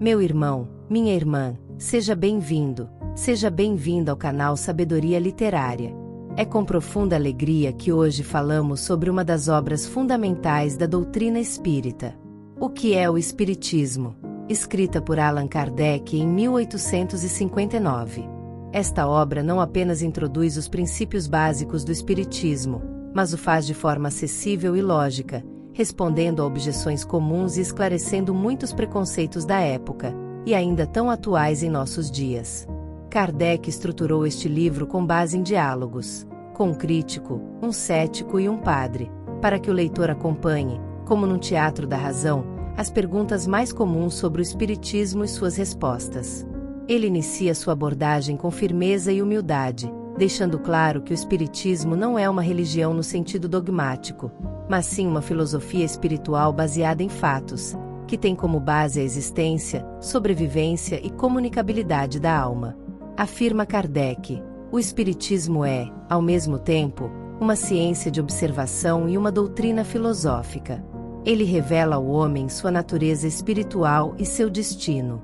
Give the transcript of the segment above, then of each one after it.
Meu irmão, minha irmã, seja bem-vindo ao canal Sabedoria Literária. É com profunda alegria que hoje falamos sobre uma das obras fundamentais da doutrina espírita. O que é o Espiritismo? Escrita por Allan Kardec em 1859. Esta obra não apenas introduz os princípios básicos do Espiritismo, mas o faz de forma acessível e lógica, respondendo a objeções comuns e esclarecendo muitos preconceitos da época, e ainda tão atuais em nossos dias. Kardec estruturou este livro com base em diálogos, com um crítico, um cético e um padre, para que o leitor acompanhe, como num teatro da razão, as perguntas mais comuns sobre o Espiritismo e suas respostas. Ele inicia sua abordagem com firmeza e humildade, deixando claro que o Espiritismo não é uma religião no sentido dogmático, mas sim uma filosofia espiritual baseada em fatos, que tem como base a existência, sobrevivência e comunicabilidade da alma. Afirma Kardec, o Espiritismo é, ao mesmo tempo, uma ciência de observação e uma doutrina filosófica. Ele revela ao homem sua natureza espiritual e seu destino.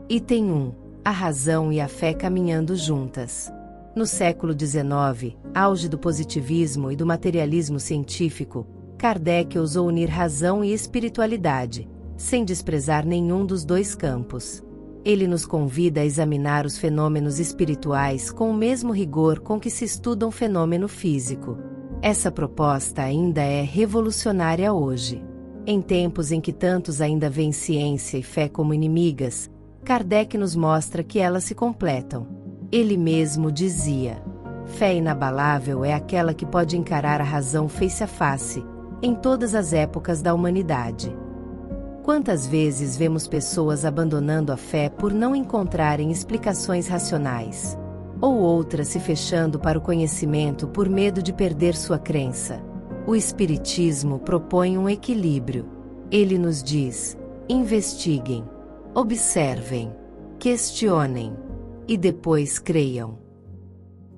Item 1. A razão e a fé caminhando juntas. No século XIX, auge do positivismo e do materialismo científico, Kardec ousou unir razão e espiritualidade, sem desprezar nenhum dos dois campos. Ele nos convida a examinar os fenômenos espirituais com o mesmo rigor com que se estuda um fenômeno físico. Essa proposta ainda é revolucionária hoje. Em tempos em que tantos ainda veem ciência e fé como inimigas, Kardec nos mostra que elas se completam. Ele mesmo dizia: fé inabalável é aquela que pode encarar a razão face a face, em todas as épocas da humanidade. Quantas vezes vemos pessoas abandonando a fé por não encontrarem explicações racionais? Ou outras se fechando para o conhecimento por medo de perder sua crença? O Espiritismo propõe um equilíbrio. Ele nos diz: investiguem, observem, questionem, e depois creiam.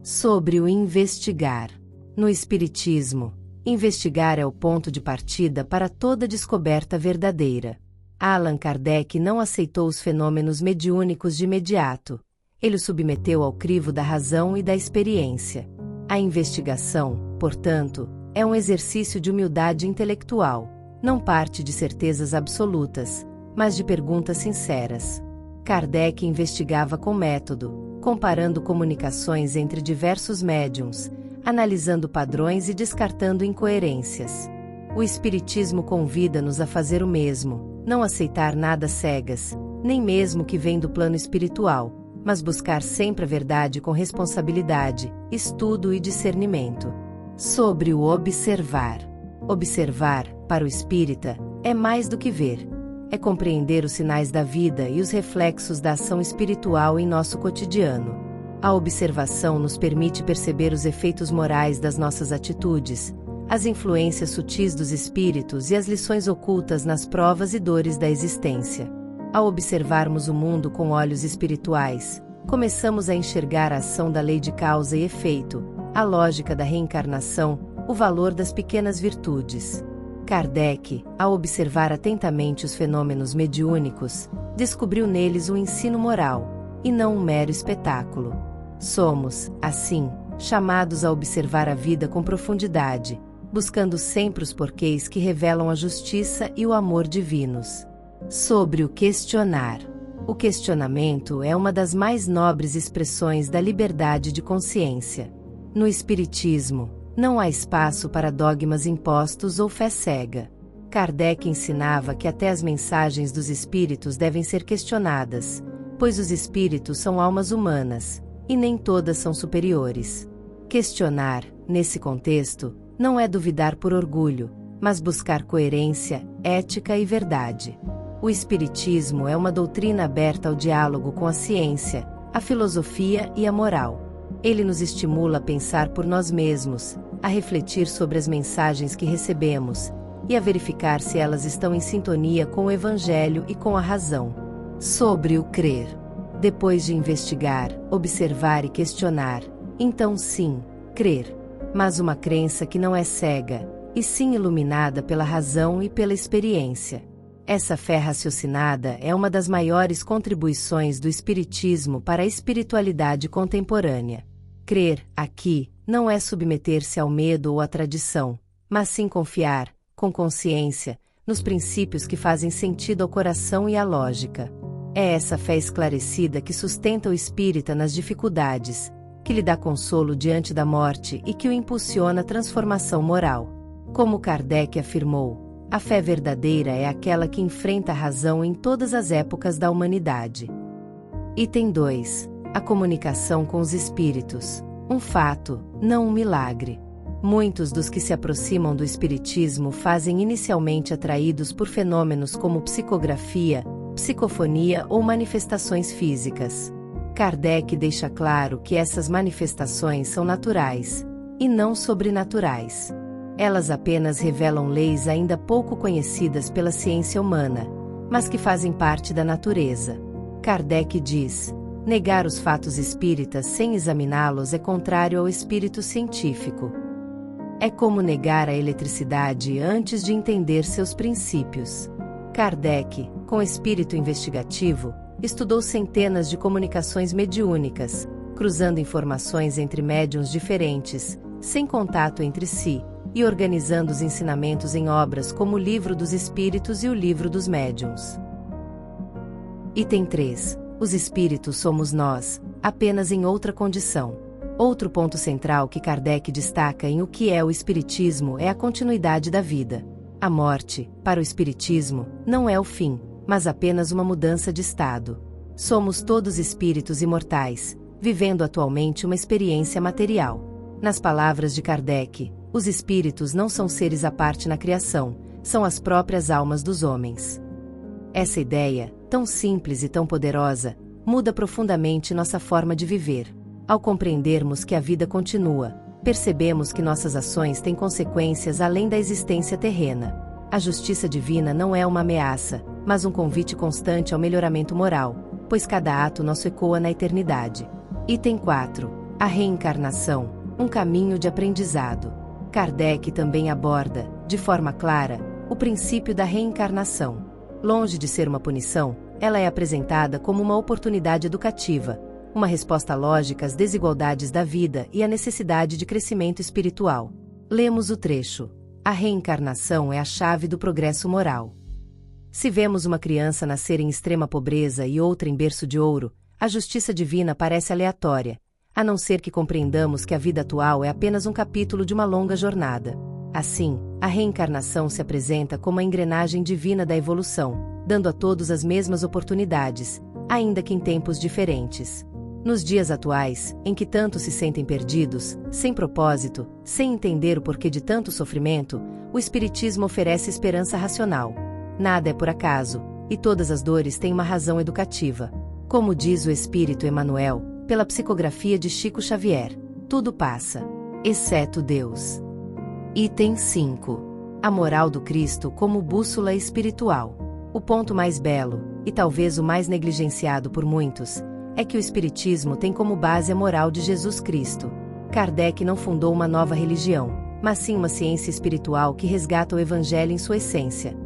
Sobre o investigar. No Espiritismo, investigar é o ponto de partida para toda descoberta verdadeira. Allan Kardec não aceitou os fenômenos mediúnicos de imediato. Ele o submeteu ao crivo da razão e da experiência. A investigação, portanto, é um exercício de humildade intelectual. Não parte de certezas absolutas, mas de perguntas sinceras. Kardec investigava com método, comparando comunicações entre diversos médiuns, analisando padrões e descartando incoerências. O Espiritismo convida-nos a fazer o mesmo, não aceitar nada cegas, nem mesmo que vem do plano espiritual, mas buscar sempre a verdade com responsabilidade, estudo e discernimento. Sobre o observar. Observar, para o espírita, é mais do que ver. É compreender os sinais da vida e os reflexos da ação espiritual em nosso cotidiano. A observação nos permite perceber os efeitos morais das nossas atitudes, as influências sutis dos espíritos e as lições ocultas nas provas e dores da existência. Ao observarmos o mundo com olhos espirituais, começamos a enxergar a ação da lei de causa e efeito, a lógica da reencarnação, o valor das pequenas virtudes. Kardec, ao observar atentamente os fenômenos mediúnicos, descobriu neles um ensino moral, e não um mero espetáculo. Somos, assim, chamados a observar a vida com profundidade, buscando sempre os porquês que revelam a justiça e o amor divinos. Sobre o questionar. O questionamento é uma das mais nobres expressões da liberdade de consciência. No Espiritismo, não há espaço para dogmas impostos ou fé cega. Kardec ensinava que até as mensagens dos espíritos devem ser questionadas, pois os espíritos são almas humanas, e nem todas são superiores. Questionar, nesse contexto, não é duvidar por orgulho, mas buscar coerência, ética e verdade. O Espiritismo é uma doutrina aberta ao diálogo com a ciência, a filosofia e a moral. Ele nos estimula a pensar por nós mesmos, a refletir sobre as mensagens que recebemos, e a verificar se elas estão em sintonia com o Evangelho e com a razão. Sobre o crer. Depois de investigar, observar e questionar, então sim, crer. Mas uma crença que não é cega, e sim iluminada pela razão e pela experiência. Essa fé raciocinada é uma das maiores contribuições do Espiritismo para a espiritualidade contemporânea. Crer, aqui, não é submeter-se ao medo ou à tradição, mas sim confiar, com consciência, nos princípios que fazem sentido ao coração e à lógica. É essa fé esclarecida que sustenta o espírita nas dificuldades, que lhe dá consolo diante da morte e que o impulsiona à transformação moral. Como Kardec afirmou, a fé verdadeira é aquela que enfrenta a razão em todas as épocas da humanidade. Item 2. A comunicação com os espíritos. Um fato, não um milagre. Muitos dos que se aproximam do espiritismo fazem inicialmente atraídos por fenômenos como psicografia, psicofonia ou manifestações físicas. Kardec deixa claro que essas manifestações são naturais, e não sobrenaturais. Elas apenas revelam leis ainda pouco conhecidas pela ciência humana, mas que fazem parte da natureza. Kardec diz: negar os fatos espíritas sem examiná-los é contrário ao espírito científico. É como negar a eletricidade antes de entender seus princípios. Kardec, com espírito investigativo, estudou centenas de comunicações mediúnicas, cruzando informações entre médiuns diferentes, sem contato entre si, e organizando os ensinamentos em obras como o Livro dos Espíritos e o Livro dos Médiuns. Item 3. Os espíritos somos nós, apenas em outra condição. Outro ponto central que Kardec destaca em O que é o Espiritismo é a continuidade da vida. A morte, para o Espiritismo, não é o fim, mas apenas uma mudança de estado. Somos todos espíritos imortais, vivendo atualmente uma experiência material. Nas palavras de Kardec, os espíritos não são seres à parte na criação, são as próprias almas dos homens. Essa ideia, tão simples e tão poderosa, muda profundamente nossa forma de viver. Ao compreendermos que a vida continua, percebemos que nossas ações têm consequências além da existência terrena. A justiça divina não é uma ameaça, mas um convite constante ao melhoramento moral, pois cada ato nosso ecoa na eternidade. Item 4. A reencarnação, um caminho de aprendizado. Kardec também aborda, de forma clara, o princípio da reencarnação. Longe de ser uma punição, ela é apresentada como uma oportunidade educativa, uma resposta lógica às desigualdades da vida e à necessidade de crescimento espiritual. Lemos o trecho. A reencarnação é a chave do progresso moral. Se vemos uma criança nascer em extrema pobreza e outra em berço de ouro, a justiça divina parece aleatória, a não ser que compreendamos que a vida atual é apenas um capítulo de uma longa jornada. Assim, a reencarnação se apresenta como a engrenagem divina da evolução, dando a todos as mesmas oportunidades, ainda que em tempos diferentes. Nos dias atuais, em que tantos se sentem perdidos, sem propósito, sem entender o porquê de tanto sofrimento, o Espiritismo oferece esperança racional. Nada é por acaso, e todas as dores têm uma razão educativa. Como diz o Espírito Emmanuel, pela psicografia de Chico Xavier, tudo passa, exceto Deus. Item 5. A moral do Cristo como bússola espiritual. O ponto mais belo, e talvez o mais negligenciado por muitos, é que o Espiritismo tem como base a moral de Jesus Cristo. Kardec não fundou uma nova religião, mas sim uma ciência espiritual que resgata o Evangelho em sua essência.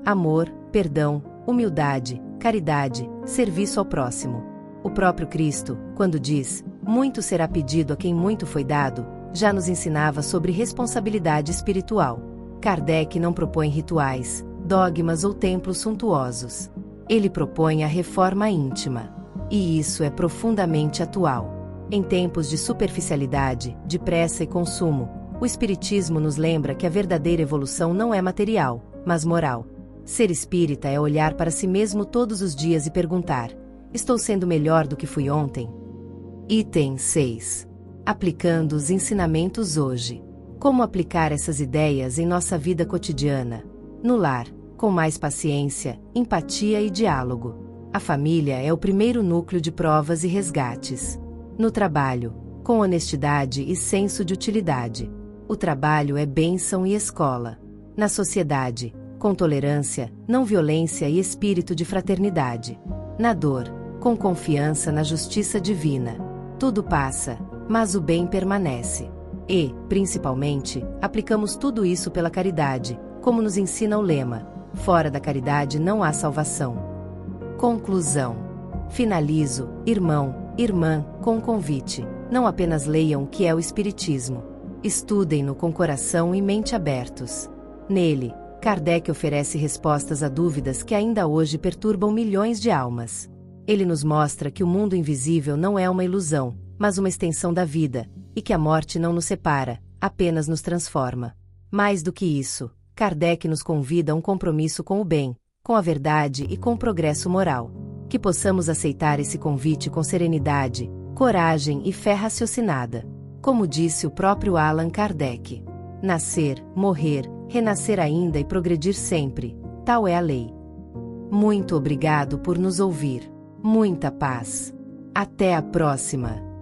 Amor, perdão, humildade, caridade, serviço ao próximo. O próprio Cristo, quando diz, muito será pedido a quem muito foi dado, já nos ensinava sobre responsabilidade espiritual. Kardec não propõe rituais, dogmas ou templos suntuosos. Ele propõe a reforma íntima. E isso é profundamente atual. Em tempos de superficialidade, de pressa e consumo, o Espiritismo nos lembra que a verdadeira evolução não é material, mas moral. Ser espírita é olhar para si mesmo todos os dias e perguntar: estou sendo melhor do que fui ontem? Item 6. Aplicando os ensinamentos hoje. Como aplicar essas ideias em nossa vida cotidiana? No lar, com mais paciência, empatia e diálogo. A família é o primeiro núcleo de provas e resgates. No trabalho, com honestidade e senso de utilidade. O trabalho é bênção e escola. Na sociedade, com tolerância, não violência e espírito de fraternidade. Na dor, com confiança na justiça divina. Tudo passa, mas o bem permanece. E, principalmente, aplicamos tudo isso pela caridade, como nos ensina o lema: Fora da caridade não há salvação. Conclusão. Finalizo, irmão, irmã, com um convite. Não apenas leiam o que é o Espiritismo. Estudem-no com coração e mente abertos. Nele, Kardec oferece respostas a dúvidas que ainda hoje perturbam milhões de almas. Ele nos mostra que o mundo invisível não é uma ilusão, mas uma extensão da vida, e que a morte não nos separa, apenas nos transforma. Mais do que isso, Kardec nos convida a um compromisso com o bem, com a verdade e com o progresso moral. Que possamos aceitar esse convite com serenidade, coragem e fé raciocinada. Como disse o próprio Allan Kardec: nascer, morrer, renascer ainda e progredir sempre, tal é a lei. Muito obrigado por nos ouvir. Muita paz. Até a próxima!